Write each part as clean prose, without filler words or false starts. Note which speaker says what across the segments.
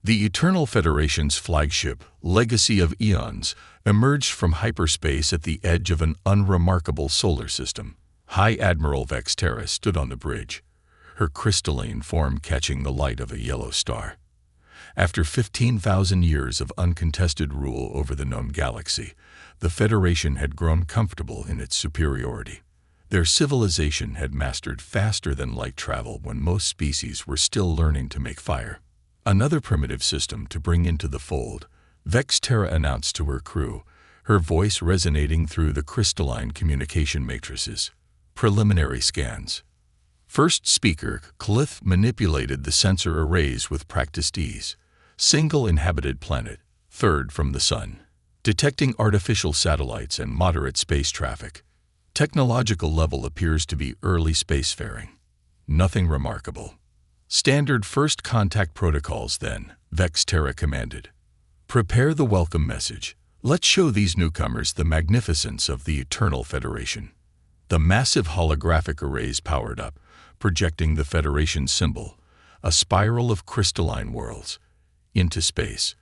Speaker 1: The Eternal Federation's flagship, Legacy of Eons, emerged from hyperspace at the edge of an unremarkable solar system. High Admiral Vexterra stood on the bridge, her crystalline form catching the light of a yellow star. After 15,000 years of uncontested rule over the known galaxy, the Federation had grown comfortable in its superiority. Their civilization had mastered faster than light travel when most species were still learning to make fire. Another primitive system to bring into the fold, Vexterra announced to her crew, her voice resonating through the crystalline communication matrices. Preliminary scans. First speaker, Cliff manipulated the sensor arrays with practiced ease. Single inhabited planet, third from the sun. Detecting artificial satellites and moderate space traffic. Technological level appears to be early spacefaring. Nothing remarkable. Standard first contact protocols then, Vexterra commanded. Prepare the welcome message. Let's show these newcomers the magnificence of the Eternal Federation. The massive holographic arrays powered up, projecting the Federation symbol, a spiral of crystalline worlds, into space.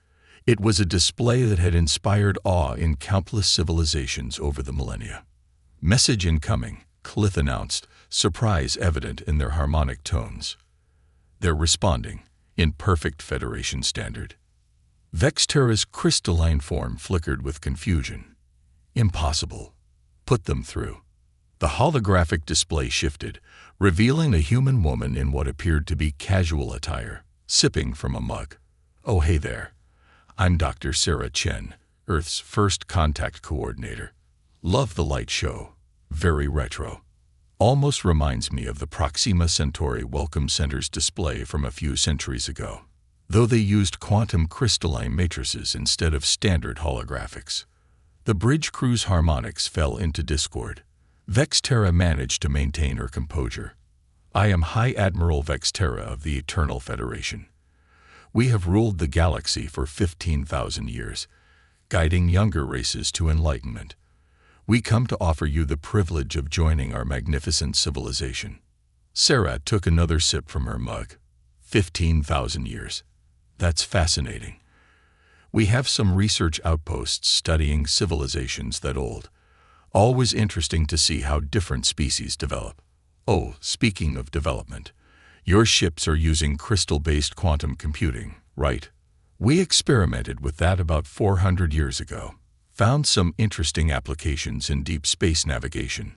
Speaker 1: It was a display that had inspired awe in countless civilizations over the millennia. Message incoming, Cliff announced, surprise evident in their harmonic tones. They're responding, in perfect Federation standard. Vexterra's crystalline form flickered with confusion. Impossible. Put them through. The holographic display shifted, revealing a human woman in what appeared to be casual attire, sipping from a mug. Oh, hey there. I'm Dr. Sarah Chen, Earth's first contact coordinator. Love the light show. Very retro. Almost reminds me of the Proxima Centauri Welcome Center's display from a few centuries ago, though they used quantum crystalline matrices instead of standard holographics. The bridge crew's harmonics fell into discord. Vexterra managed to maintain her composure. I am High Admiral Vexterra of the Eternal Federation. We have ruled the galaxy for 15,000 years, guiding younger races to enlightenment. We come to offer you the privilege of joining our magnificent civilization. Sarah took another sip from her mug. 15,000 years. That's fascinating. We have some research outposts studying civilizations that old. Always interesting to see how different species develop. Oh, speaking of development, your ships are using crystal-based quantum computing, right? We experimented with that about 400 years ago. Found some interesting applications in deep space navigation,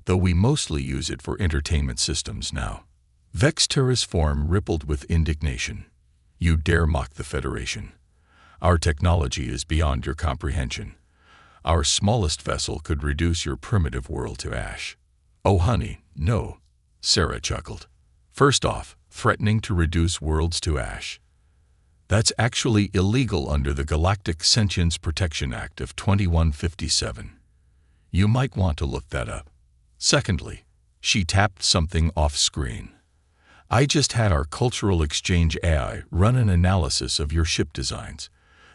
Speaker 1: though we mostly use it for entertainment systems now. Vexterra's form rippled with indignation. You dare mock the Federation. Our technology is beyond your comprehension. Our smallest vessel could reduce your primitive world to ash. Oh honey, no, Sarah chuckled. First off, threatening to reduce worlds to ash. That's actually illegal under the Galactic Sentience Protection Act of 2157. You might want to look that up. Secondly, she tapped something off-screen. I just had our cultural exchange AI run an analysis of your ship designs.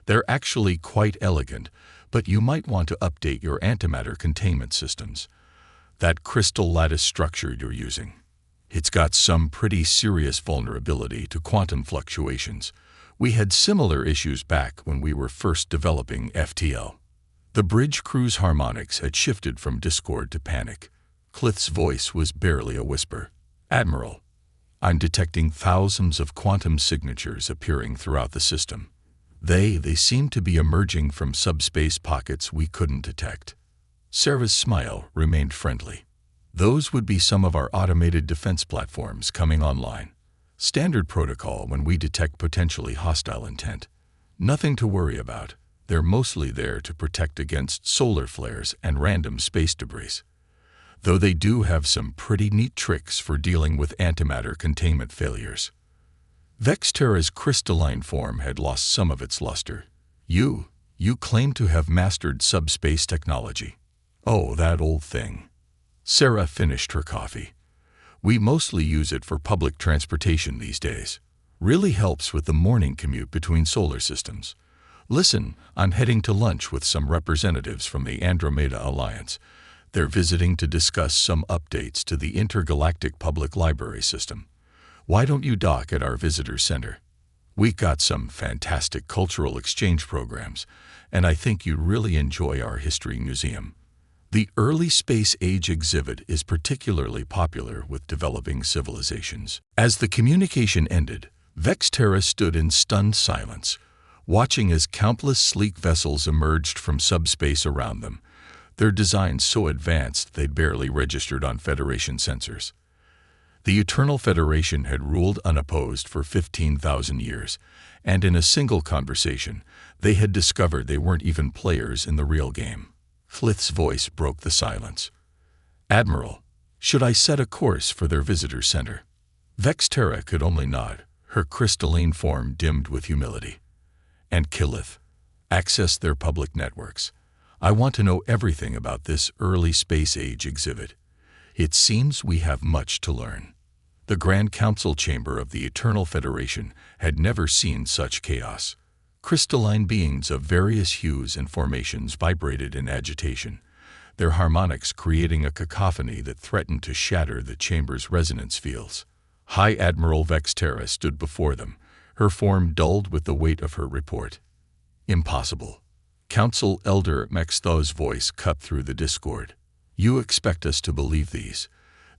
Speaker 1: They're actually quite elegant, but you might want to update your antimatter containment systems. That crystal lattice structure you're using. It's got some pretty serious vulnerability to quantum fluctuations. We had similar issues back when we were first developing FTL. The bridge crew's harmonics had shifted from discord to panic. Cliff's voice was barely a whisper. Admiral, I'm detecting thousands of quantum signatures appearing throughout the system. They seem to be emerging from subspace pockets we couldn't detect. Sarah's smile remained friendly. Those would be some of our automated defense platforms coming online. Standard protocol when we detect potentially hostile intent. Nothing to worry about. They're mostly there to protect against solar flares and random space debris. Though they do have some pretty neat tricks for dealing with antimatter containment failures. Vexterra's crystalline form had lost some of its luster. You claim to have mastered subspace technology. Oh, that old thing. Sarah finished her coffee. We mostly use it for public transportation these days. Really helps with the morning commute between solar systems. Listen, I'm heading to lunch with some representatives from the Andromeda Alliance. They're visiting to discuss some updates to the intergalactic public library system. Why don't you dock at our visitor center? We got some fantastic cultural exchange programs, and I think you'd really enjoy our history museum. The early space age exhibit is particularly popular with developing civilizations. As the communication ended, Vexterra stood in stunned silence, watching as countless sleek vessels emerged from subspace around them, their designs so advanced they'd barely registered on Federation sensors. The Eternal Federation had ruled unopposed for 15,000 years, and in a single conversation, they had discovered they weren't even players in the real game. Flith's voice broke the silence. "Admiral, should I set a course for their visitor center?" Vexterra could only nod, her crystalline form dimmed with humility. "And Killith, access their public networks. I want to know everything about this early space age exhibit. It seems we have much to learn." The Grand Council chamber of the Eternal Federation had never seen such chaos. Crystalline beings of various hues and formations vibrated in agitation, their harmonics creating a cacophony that threatened to shatter the chamber's resonance fields. High Admiral Vexterra stood before them, her form dulled with the weight of her report. "Impossible." Council Elder Maxtho's voice cut through the discord. "You expect us to believe these?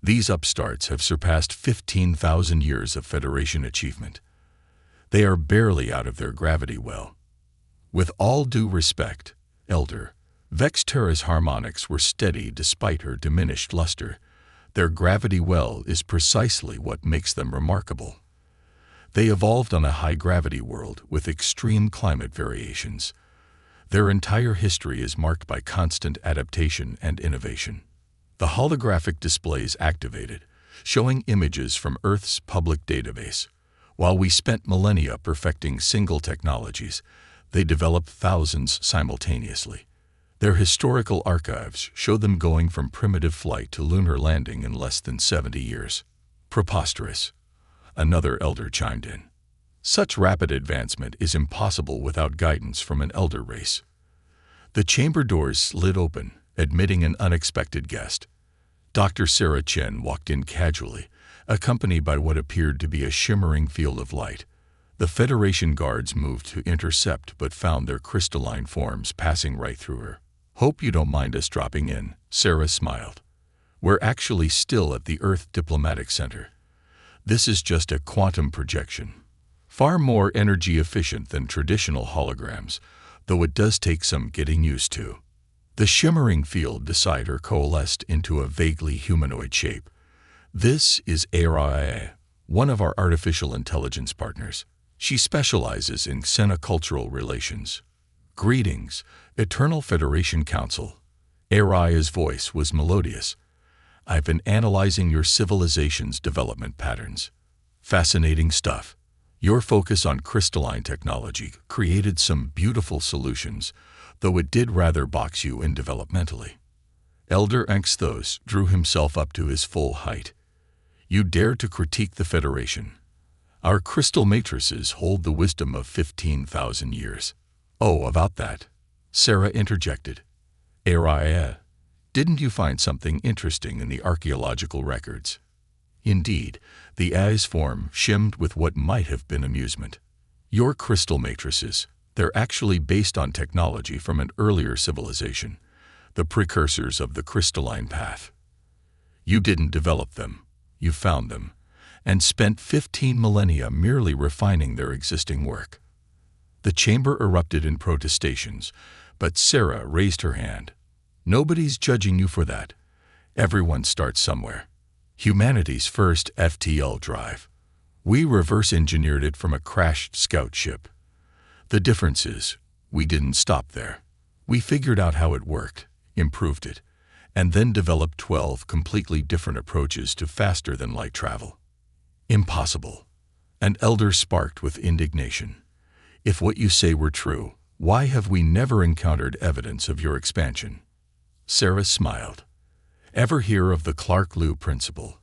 Speaker 1: These upstarts have surpassed 15,000 years of Federation achievement. They are barely out of their gravity well." With all due respect, Elder, Vexterra's harmonics were steady despite her diminished luster. Their gravity well is precisely what makes them remarkable. They evolved on a high-gravity world with extreme climate variations. Their entire history is marked by constant adaptation and innovation. The holographic displays activated, showing images from Earth's public database. While we spent millennia perfecting single technologies, they developed thousands simultaneously. Their historical archives show them going from primitive flight to lunar landing in less than 70 years. "Preposterous," another elder chimed in. "Such rapid advancement is impossible without guidance from an elder race." The chamber doors slid open, admitting an unexpected guest. Dr. Sarah Chen walked in casually, accompanied by what appeared to be a shimmering field of light. The Federation guards moved to intercept but found their crystalline forms passing right through her. "Hope you don't mind us dropping in," Sarah smiled. "We're actually still at the Earth Diplomatic Center. This is just a quantum projection. Far more energy efficient than traditional holograms, though it does take some getting used to." The shimmering field beside her coalesced into a vaguely humanoid shape. "This is HFY, one of our artificial intelligence partners. She specializes in xenocultural relations." "Greetings, Eternal Federation Council." HFY's voice was melodious. "I've been analyzing your civilization's development patterns. Fascinating stuff. Your focus on crystalline technology created some beautiful solutions, though it did rather box you in developmentally." Elder Anxthos drew himself up to his full height. "You dare to critique the Federation? Our crystal matrices hold the wisdom of 15,000 years. "Oh, about that," Sarah interjected. "Araya, didn't you find something interesting in the archaeological records?" Indeed, the A's form shimmed with what might have been amusement. "Your crystal matrices, they're actually based on technology from an earlier civilization, the precursors of the crystalline path. You didn't develop them, you found them, and spent 15 millennia merely refining their existing work." The chamber erupted in protestations, but Sarah raised her hand. "Nobody's judging you for that. Everyone starts somewhere. Humanity's first FTL drive. We reverse engineered it from a crashed scout ship. The difference is, we didn't stop there. We figured out how it worked, improved it, and then developed 12 completely different approaches to faster-than-light travel." "Impossible." An elder sparked with indignation. "If what you say were true, why have we never encountered evidence of your expansion?" Sarah smiled. "Ever hear of the Clark-Lue principle?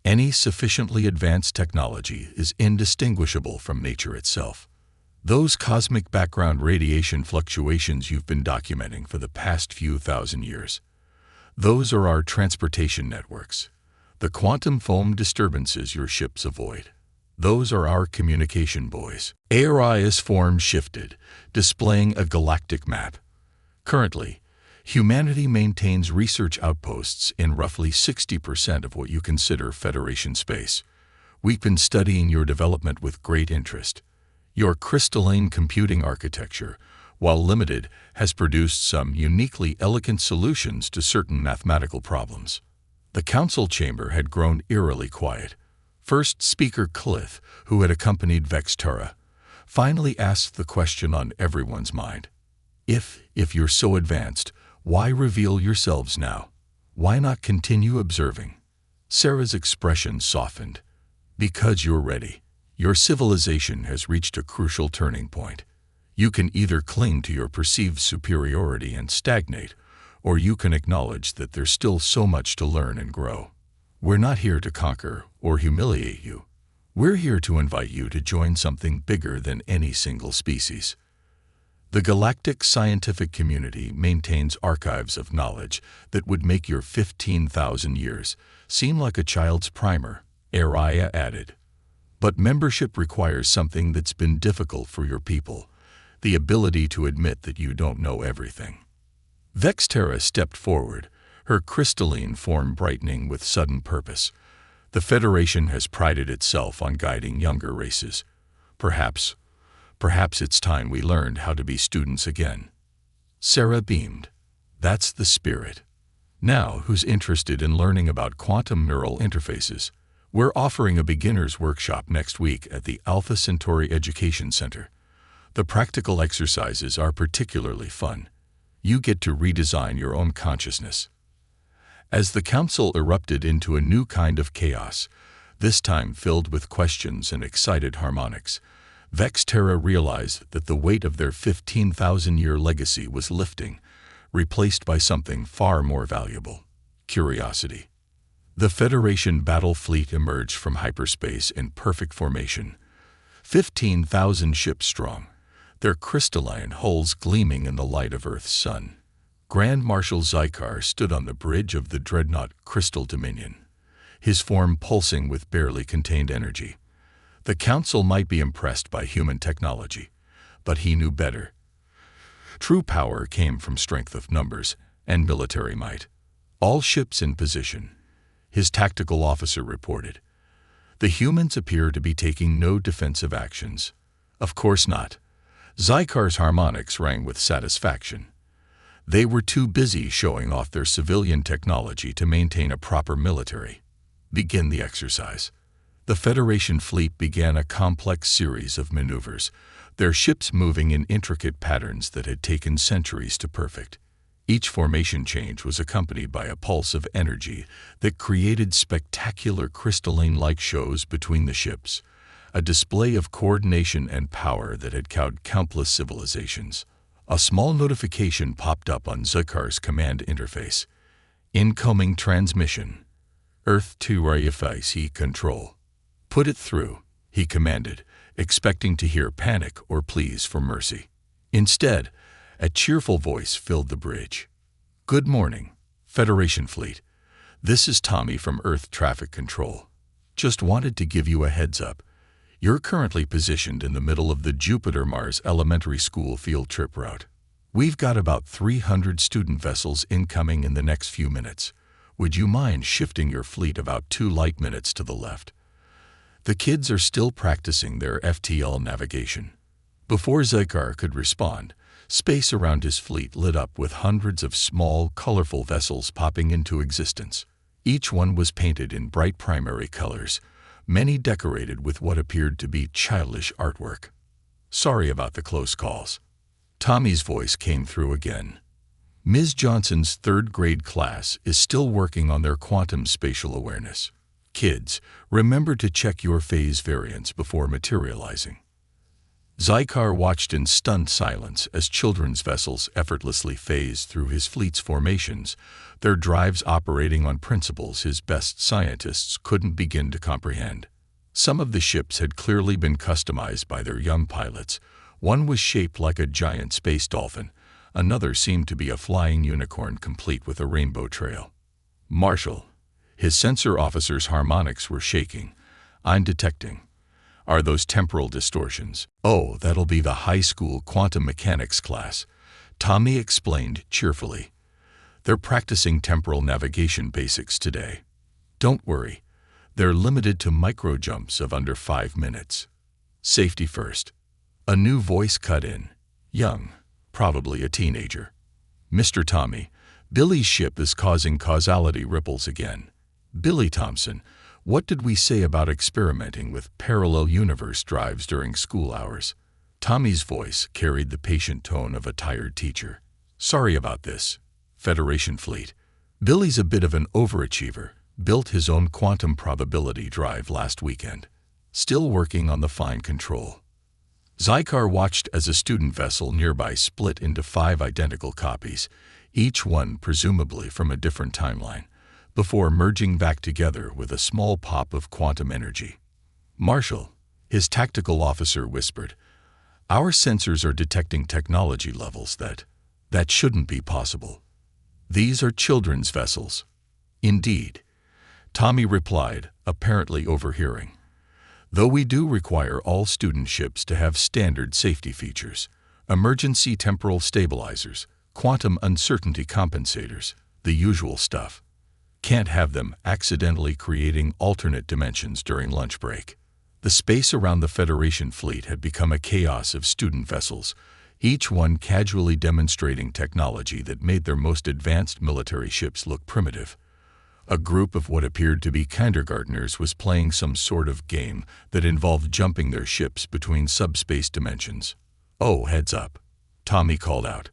Speaker 1: Any sufficiently advanced technology is indistinguishable from nature itself. Those cosmic background radiation fluctuations you've been documenting for the past few thousand years, those are our transportation networks, the quantum foam disturbances your ships avoid. Those are our communication boys. ARI's form shifted, displaying a galactic map. Currently, humanity maintains research outposts in roughly 60% of what you consider Federation space. We've been studying your development with great interest. Your crystalline computing architecture, while limited, has produced some uniquely elegant solutions to certain mathematical problems. The council chamber had grown eerily quiet. First speaker Cliff, who had accompanied Vextera, finally asked the question on everyone's mind. If you're so advanced, why reveal yourselves now? Why not continue observing? Sarah's expression softened. Because you're ready. Your civilization has reached a crucial turning point. You can either cling to your perceived superiority and stagnate, or you can acknowledge that there's still so much to learn and grow. We're not here to conquer or humiliate you. We're here to invite you to join something bigger than any single species. The galactic scientific community maintains archives of knowledge that would make your 15,000 years seem like a child's primer, Araya added. But membership requires something that's been difficult for your people, the ability to admit that you don't know everything. Vextera stepped forward, her crystalline form brightening with sudden purpose. The Federation has prided itself on guiding younger races. Perhaps it's time we learned how to be students again. Sarah beamed. That's the spirit. Now, who's interested in learning about quantum neural interfaces? We're offering a beginner's workshop next week at the Alpha Centauri Education Center. The practical exercises are particularly fun. You get to redesign your own consciousness. As the council erupted into a new kind of chaos, this time filled with questions and excited harmonics, Vextera realized that the weight of their 15,000-year legacy was lifting, replaced by something far more valuable: curiosity. The Federation battle fleet emerged from hyperspace in perfect formation, 15,000 ships strong, their crystalline hulls gleaming in the light of Earth's sun. Grand Marshal Zykar stood on the bridge of the dreadnought Crystal Dominion, his form pulsing with barely contained energy. The council might be impressed by human technology, but he knew better. True power came from strength of numbers and military might. All ships in position, his tactical officer reported. The humans appear to be taking no defensive actions. Of course not. Zykar's harmonics rang with satisfaction. They were too busy showing off their civilian technology to maintain a proper military. Begin the exercise. The Federation fleet began a complex series of maneuvers, their ships moving in intricate patterns that had taken centuries to perfect. Each formation change was accompanied by a pulse of energy that created spectacular crystalline light shows between the ships, a display of coordination and power that had cowed countless civilizations. A small notification popped up on Zykar's command interface. Incoming transmission. Earth to HFY control. Put it through, he commanded, expecting to hear panic or pleas for mercy. Instead, a cheerful voice filled the bridge. Good morning, Federation Fleet. This is Tommy from Earth Traffic Control. Just wanted to give you a heads up. You're currently positioned in the middle of the Jupiter-Mars Elementary School field trip route. We've got about 300 student vessels incoming in the next few minutes. Would you mind shifting your fleet about 2 light minutes to the left? The kids are still practicing their FTL navigation. Before Zykar could respond, space around his fleet lit up with hundreds of small, colorful vessels popping into existence. Each one was painted in bright primary colors, many decorated with what appeared to be childish artwork. Sorry about the close calls. Tommy's voice came through again. Ms. Johnson's 3rd grade class is still working on their quantum spatial awareness. Kids, remember to check your phase variance before materializing. Zykar watched in stunned silence as children's vessels effortlessly phased through his fleet's formations, their drives operating on principles his best scientists couldn't begin to comprehend. Some of the ships had clearly been customized by their young pilots. One was shaped like a giant space dolphin. Another seemed to be a flying unicorn complete with a rainbow trail. Marshal. His sensor officer's harmonics were shaking. I'm detecting Are those temporal distortions? Oh, that'll be the high school quantum mechanics class, Tommy explained cheerfully. They're practicing temporal navigation basics today. Don't worry, they're limited to micro jumps of under 5 minutes. Safety first. A new voice cut in. Young, probably a teenager. Mr. Tommy, Billy's ship is causing causality ripples again. Billy Thompson, what did we say about experimenting with parallel universe drives during school hours? Tommy's voice carried the patient tone of a tired teacher. Sorry about this, Federation Fleet. Billy's a bit of an overachiever, built his own quantum probability drive last weekend. Still working on the fine control. Zykar watched as a student vessel nearby split into 5 identical copies, each one presumably from a different timeline, before merging back together with a small pop of quantum energy. Marshal, his tactical officer whispered, our sensors are detecting technology levels that shouldn't be possible. These are children's vessels. Indeed, Tommy replied, apparently overhearing. Though we do require all student ships to have standard safety features, emergency temporal stabilizers, quantum uncertainty compensators, the usual stuff. Can't have them accidentally creating alternate dimensions during lunch break. The space around the Federation fleet had become a chaos of student vessels, each one casually demonstrating technology that made their most advanced military ships look primitive. A group of what appeared to be kindergartners was playing some sort of game that involved jumping their ships between subspace dimensions. Oh, heads up, Tommy called out.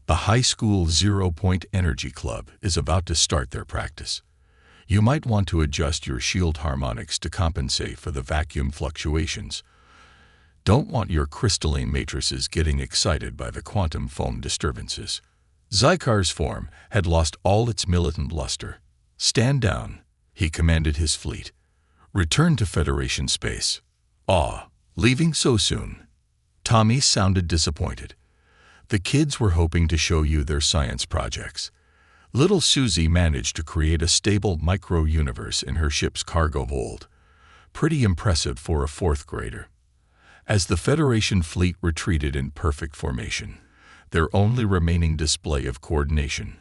Speaker 1: The high school 0-point energy club is about to start their practice. You might want to adjust your shield harmonics to compensate for the vacuum fluctuations. Don't want your crystalline matrices getting excited by the quantum foam disturbances. Zykar's form had lost all its militant luster. Stand down, he commanded his fleet. Return to Federation space. Ah, leaving so soon? Tommy sounded disappointed. The kids were hoping to show you their science projects. Little Susie managed to create a stable micro-universe in her ship's cargo hold. Pretty impressive for a 4th grader. As the Federation fleet retreated in perfect formation, their only remaining display of coordination,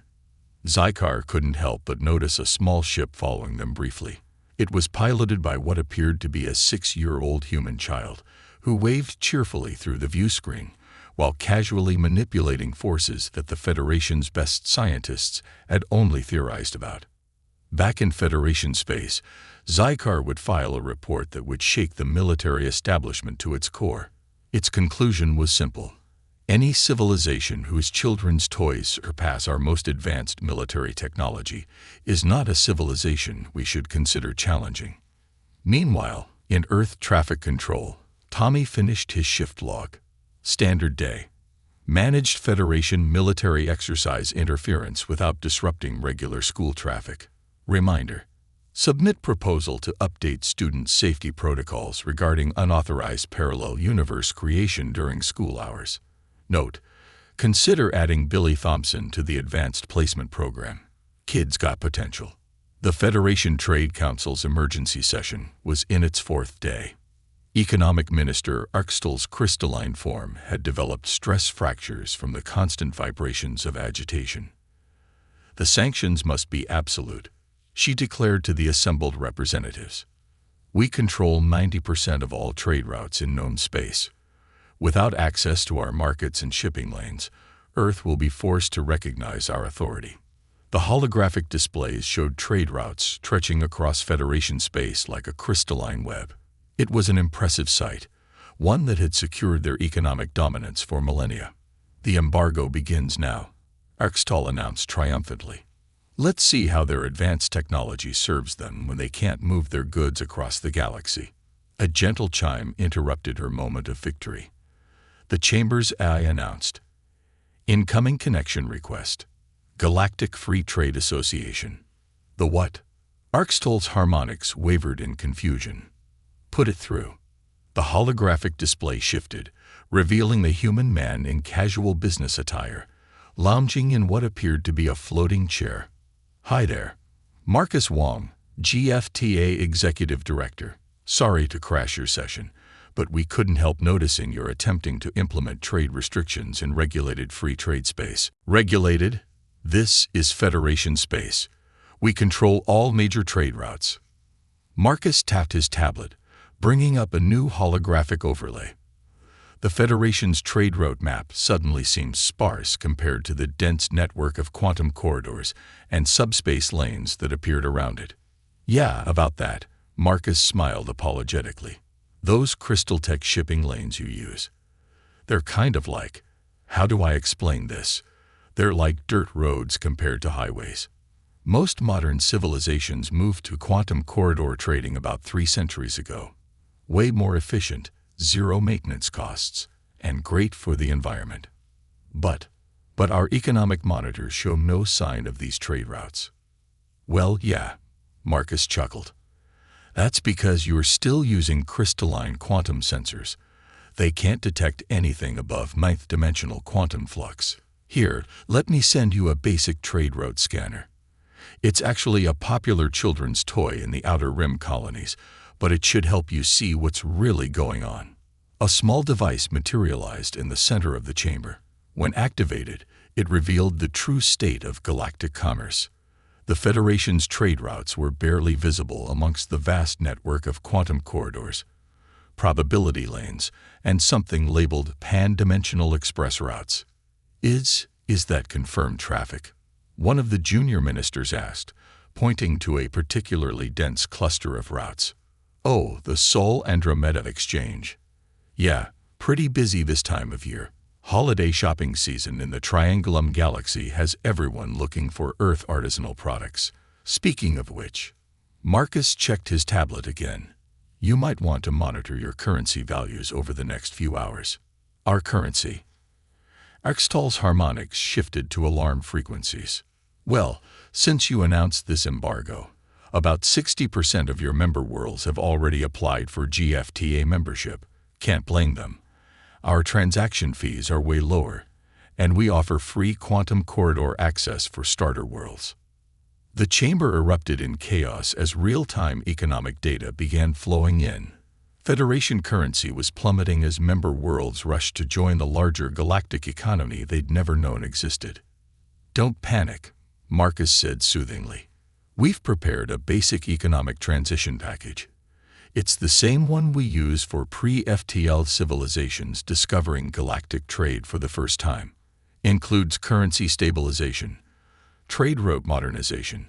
Speaker 1: Zykar couldn't help but notice a small ship following them briefly. It was piloted by what appeared to be a 6-year-old human child, who waved cheerfully through the view screen, while casually manipulating forces that the Federation's best scientists had only theorized about. Back in Federation space, Zykar would file a report that would shake the military establishment to its core. Its conclusion was simple. Any civilization whose children's toys surpass our most advanced military technology is not a civilization we should consider challenging. Meanwhile, in Earth traffic control, Tommy finished his shift log. Standard day. Managed Federation military exercise interference without disrupting regular school traffic. Reminder. Submit proposal to update student safety protocols regarding unauthorized parallel universe creation during school hours. Note. Consider adding Billy Thompson to the advanced placement program. Kids got potential. The Federation Trade Council's emergency session was in its 4th day. Economic Minister Arkstol's crystalline form had developed stress fractures from the constant vibrations of agitation. The sanctions must be absolute, she declared to the assembled representatives. We control 90% of all trade routes in known space. Without access to our markets and shipping lanes, Earth will be forced to recognize our authority. The holographic displays showed trade routes stretching across Federation space like a crystalline web. It was an impressive sight, one that had secured their economic dominance for millennia. The embargo begins now, Arkstol announced triumphantly. Let's see how their advanced technology serves them when they can't move their goods across the galaxy. A gentle chime interrupted her moment of victory. The Chamber's AI announced. Incoming connection request. Galactic Free Trade Association. The what? Arkstol's harmonics wavered in confusion. Put it through. The holographic display shifted, revealing the human man in casual business attire, lounging in what appeared to be a floating chair. Hi there. Marcus Wong, GFTA Executive Director. Sorry to crash your session, but we couldn't help noticing you're attempting to implement trade restrictions in regulated free trade space. Regulated? This is Federation space. We control all major trade routes. Marcus tapped his tablet, bringing up a new holographic overlay. The Federation's trade route map suddenly seemed sparse compared to the dense network of quantum corridors and subspace lanes that appeared around it. Yeah, about that, Marcus smiled apologetically. Those Crystal Tech shipping lanes you use. They're kind of like, how do I explain this? They're like dirt roads compared to highways. Most modern civilizations moved to quantum corridor trading about 3 centuries ago. Way more efficient, zero maintenance costs, and great for the environment. But our economic monitors show no sign of these trade routes. Well, yeah, Marcus chuckled. That's because you're still using crystalline quantum sensors. They can't detect anything above ninth-dimensional quantum flux. Here, let me send you a basic trade route scanner. It's actually a popular children's toy in the Outer Rim colonies, but it should help you see what's really going on. A small device materialized in the center of the chamber. When activated, it revealed the true state of galactic commerce. The Federation's trade routes were barely visible amongst the vast network of quantum corridors, probability lanes, and something labeled pan-dimensional express routes. Is that confirmed traffic? One of the junior ministers asked, pointing to a particularly dense cluster of routes. Oh, the Sol Andromeda exchange. Yeah, pretty busy this time of year. Holiday shopping season in the Triangulum Galaxy has everyone looking for Earth artisanal products. Speaking of which, Marcus checked his tablet again. You might want to monitor your currency values over the next few hours. Our currency. Axtal's harmonics shifted to alarm frequencies. Well, since you announced this embargo, about 60% of your member worlds have already applied for GFTA membership. Can't blame them. Our transaction fees are way lower, and we offer free quantum corridor access for starter worlds. The chamber erupted in chaos as real-time economic data began flowing in. Federation currency was plummeting as member worlds rushed to join the larger galactic economy they'd never known existed. Don't panic, Marcus said soothingly. We've prepared a basic economic transition package. It's the same one we use for pre-FTL civilizations discovering galactic trade for the first time. Includes currency stabilization, trade route modernization,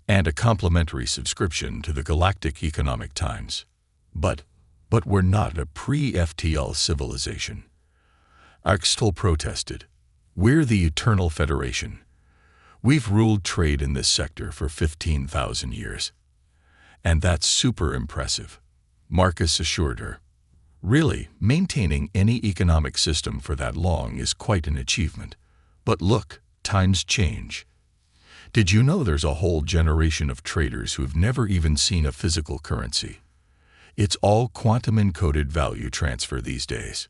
Speaker 1: and a complimentary subscription to the Galactic Economic Times. But we're not a pre-FTL civilization. Axtal protested. We're the Eternal Federation. We've ruled trade in this sector for 15,000 years. And that's super impressive, Marcus assured her. Really, maintaining any economic system for that long is quite an achievement. But look, times change. Did you know there's a whole generation of traders who've never even seen a physical currency? It's all quantum-encoded value transfer these days.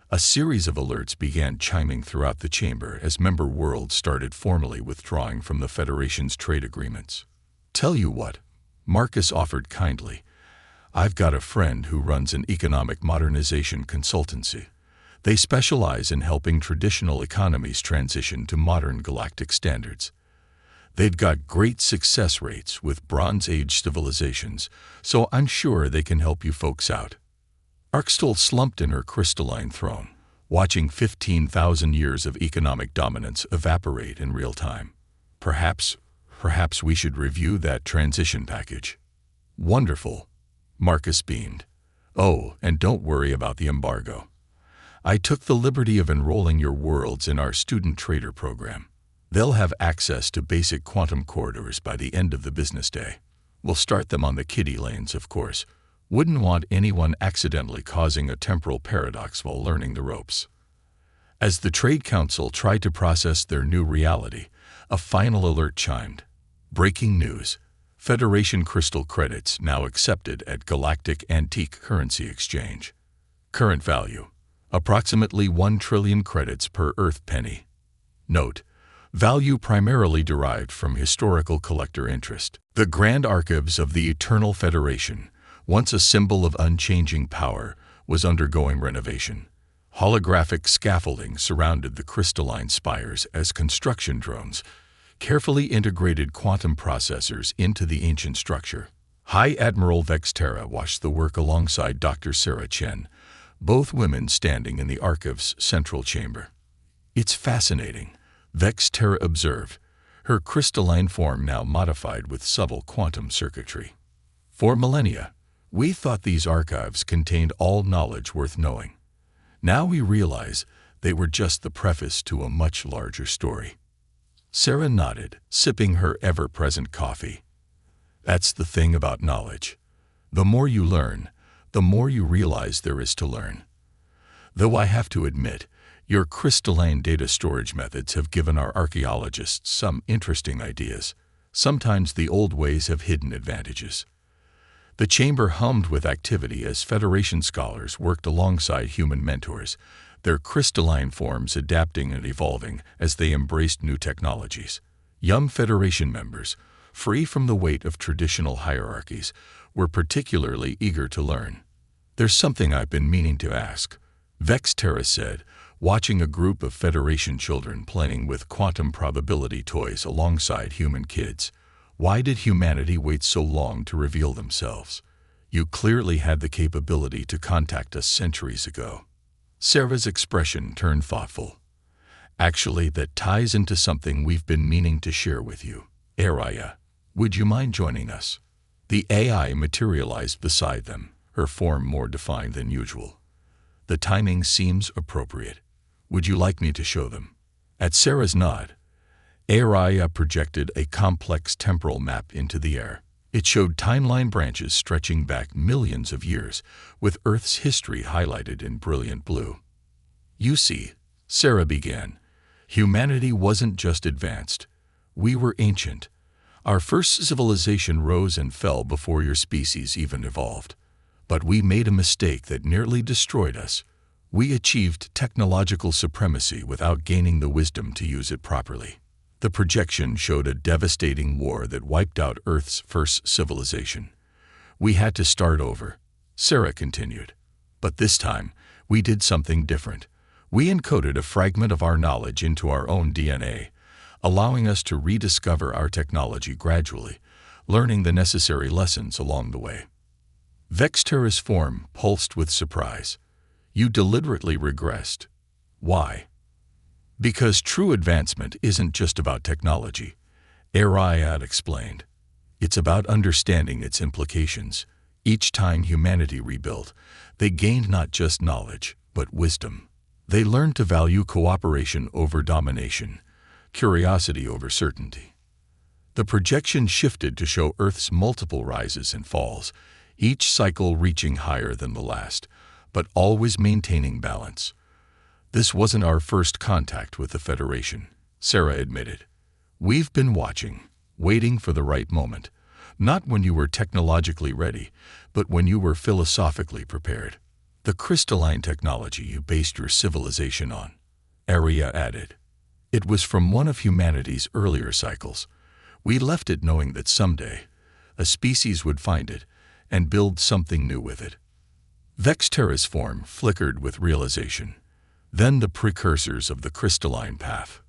Speaker 1: A series of alerts began chiming throughout the chamber as member worlds started formally withdrawing from the Federation's trade agreements. Tell you what, Marcus offered kindly. I've got a friend who runs an economic modernization consultancy. They specialize in helping traditional economies transition to modern galactic standards. They've got great success rates with Bronze Age civilizations, so I'm sure they can help you folks out. Axtal slumped in her crystalline throne, watching 15,000 years of economic dominance evaporate in real time. Perhaps we should review that transition package. Wonderful, Marcus beamed. Oh, and don't worry about the embargo. I took the liberty of enrolling your worlds in our student trader program. They'll have access to basic quantum corridors by the end of the business day. We'll start them on the kiddie lanes, of course. Wouldn't want anyone accidentally causing a temporal paradox while learning the ropes. As the Trade Council tried to process their new reality, a final alert chimed. Breaking news. Federation crystal credits now accepted at Galactic Antique Currency Exchange. Current value. Approximately 1 trillion credits per Earth penny. Note. Value primarily derived from historical collector interest. The Grand Archives of the Eternal Federation, once a symbol of unchanging power, was undergoing renovation. Holographic scaffolding surrounded the crystalline spires as construction drones carefully integrated quantum processors into the ancient structure. High Admiral Vexterra watched the work alongside Dr. Sarah Chen, both women standing in the Archive's central chamber. "It's fascinating," Vexterra observed, her crystalline form now modified with subtle quantum circuitry. "For millennia, we thought these archives contained all knowledge worth knowing. Now we realize they were just the preface to a much larger story." Sarah nodded, sipping her ever-present coffee. "That's the thing about knowledge. The more you learn, the more you realize there is to learn. Though I have to admit, your crystalline data storage methods have given our archaeologists some interesting ideas. Sometimes the old ways have hidden advantages." The chamber hummed with activity as Federation scholars worked alongside human mentors, their crystalline forms adapting and evolving as they embraced new technologies. Young Federation members, free from the weight of traditional hierarchies, were particularly eager to learn. "There's something I've been meaning to ask," Vexterra said, watching a group of Federation children playing with quantum probability toys alongside human kids. "Why did humanity wait so long to reveal themselves? You clearly had the capability to contact us centuries ago." Sarah's expression turned thoughtful. "Actually, that ties into something we've been meaning to share with you. Araya, would you mind joining us?" The AI materialized beside them, her form more defined than usual. "The timing seems appropriate. Would you like me to show them?" At Sarah's nod, Araya projected a complex temporal map into the air. It showed timeline branches stretching back millions of years, with Earth's history highlighted in brilliant blue. "You see," Sarah began, "humanity wasn't just advanced. We were ancient. Our first civilization rose and fell before your species even evolved. But we made a mistake that nearly destroyed us. We achieved technological supremacy without gaining the wisdom to use it properly." The projection showed a devastating war that wiped out Earth's first civilization. "We had to start over," Sarah continued. "But this time, we did something different. We encoded a fragment of our knowledge into our own DNA, allowing us to rediscover our technology gradually, learning the necessary lessons along the way." Vexterra's form pulsed with surprise. "You deliberately regressed. Why?" "Because true advancement isn't just about technology," Araya explained. "It's about understanding its implications. Each time humanity rebuilt, they gained not just knowledge, but wisdom. They learned to value cooperation over domination, curiosity over certainty." The projection shifted to show Earth's multiple rises and falls, each cycle reaching higher than the last, but always maintaining balance. "This wasn't our first contact with the Federation," Sarah admitted. "We've been watching, waiting for the right moment, not when you were technologically ready, but when you were philosophically prepared. The crystalline technology you based your civilization on," Araya added. "It was from one of humanity's earlier cycles. We left it knowing that someday, a species would find it and build something new with it." Vexterra's form flickered with realization. "Then the precursors of the crystalline path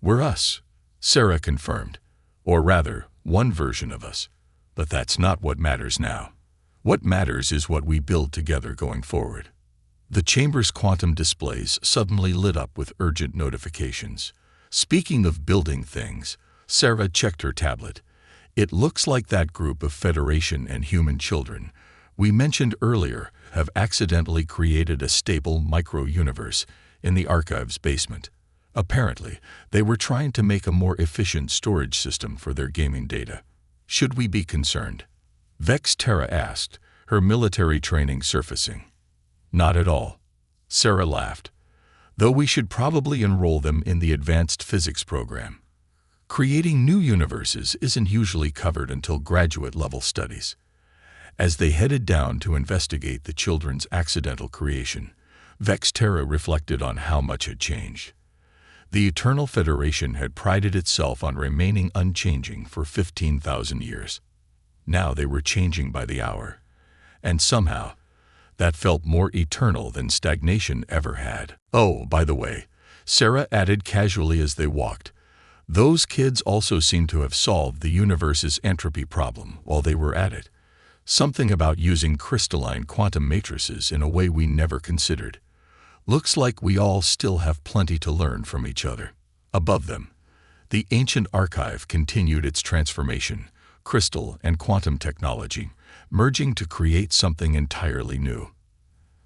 Speaker 1: were us," Sarah confirmed. "Or rather, one version of us. But that's not what matters now. What matters is what we build together going forward." The chamber's quantum displays suddenly lit up with urgent notifications. "Speaking of building things," Sarah checked her tablet. "It looks like that group of Federation and human children we mentioned earlier have accidentally created a stable micro-universe in the Archive's basement. Apparently, they were trying to make a more efficient storage system for their gaming data. Should we be concerned?" Vexterra asked, her military training surfacing. "Not at all," Sarah laughed. "Though we should probably enroll them in the advanced physics program. Creating new universes isn't usually covered until graduate-level studies." As they headed down to investigate the children's accidental creation, Vexterra reflected on how much had changed. The Eternal Federation had prided itself on remaining unchanging for 15,000 years. Now they were changing by the hour, And somehow, that felt more eternal than stagnation ever had. "Oh, by the way," Sarah added casually as they walked, "those kids also seem to have solved the universe's entropy problem while they were at it. Something about using crystalline quantum matrices in a way we never considered. Looks like we all still have plenty to learn from each other." Above them, the ancient archive continued its transformation, crystal and quantum technology merging to create something entirely new.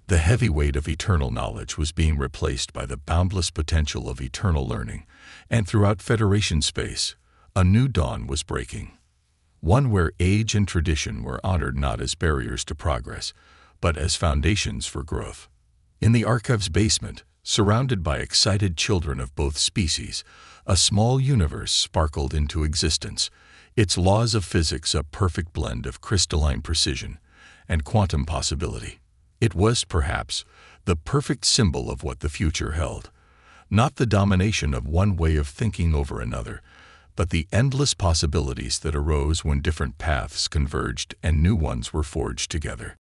Speaker 1: The heavy weight of eternal knowledge was being replaced by the boundless potential of eternal learning, and throughout Federation space, a new dawn was breaking. One where age and tradition were honored not as barriers to progress, but as foundations for growth. In the archive's basement, surrounded by excited children of both species, a small universe sparkled into existence, its laws of physics a perfect blend of crystalline precision and quantum possibility. It was, perhaps, the perfect symbol of what the future held. Not the domination of one way of thinking over another, but the endless possibilities that arose when different paths converged and new ones were forged together.